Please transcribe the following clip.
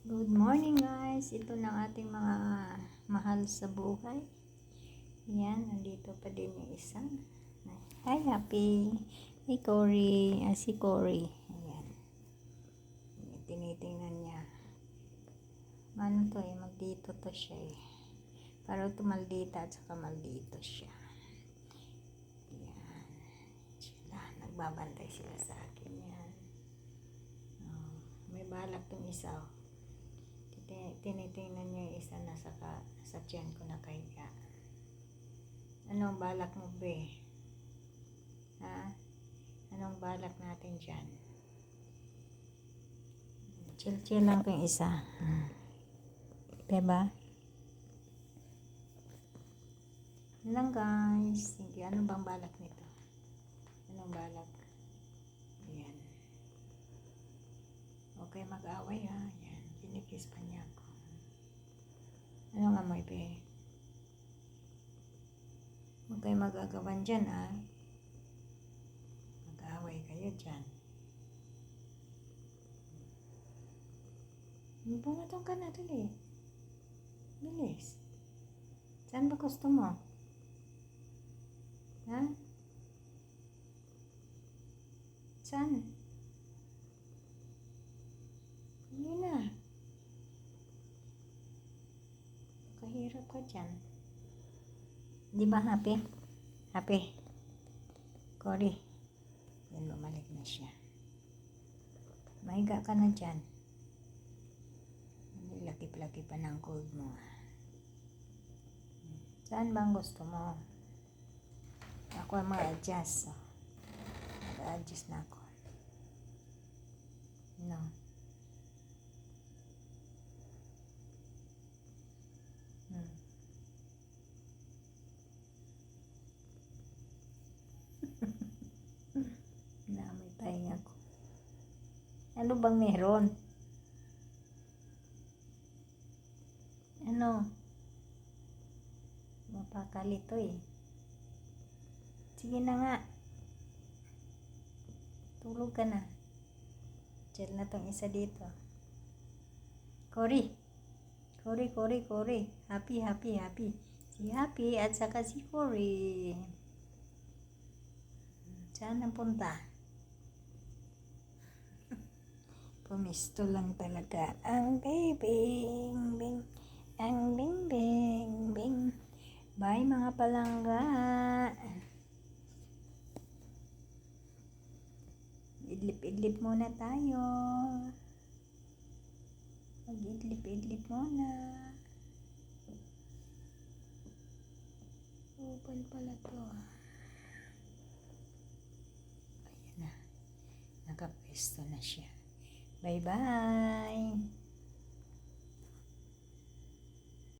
Good morning guys! Ito na ang ating mga mahal sa buhay. Yan, nandito pa din yung isa. Hi, Happy! Hey, Cory! Si Cory. Ayan. Tinitingnan niya. Ano to magdito to siya Para ito maldita at saka maldito siya. Ayan. Sila, nagbabantay sila sa akin. Yan. Oh, may balak tong isa. Tinitingnan niya yung isa na sa tiyan ko nakahiga. Anong balak mo, be? Ha? Anong balak natin dyan? Chill lang yung isa. Diba? Yan lang guys. Sige, ano bang balak nito? Anong balak? Ayan. Okay, mag-away ha. Ayan. Kinikis pa niya ako. Anong amoy, be? Huwag kayo magagawan dyan, ha? Mag-aaway kayo dyan. Bumatong ka na tuloy. Bilis. Saan ba gusto mo? Ha? Saan? Hindi na. Kahirap ka dyan. Di ba happy? Happy? Cory. Yan, bumalik na siya. Mahiga ka na dyan. Laki-laki pa ng cold mo. Saan bang gusto mo? Ako ang mag-adjust. Mag-adjust na ako. No. May pahinga ko. Ano bang meron? Ano? Mapakalito Sige na nga. Tulog ka na. Chill na tong isa dito. Cory. Happy. Si Happy at saka si Cory. Saan ang punta? Pumisto lang talaga ang bing. Bye mga palangga. Idlip muna tayo. Mag-idlip muna. Upal pala to. Ayan na. Nakapwesto na siya. Bye-bye.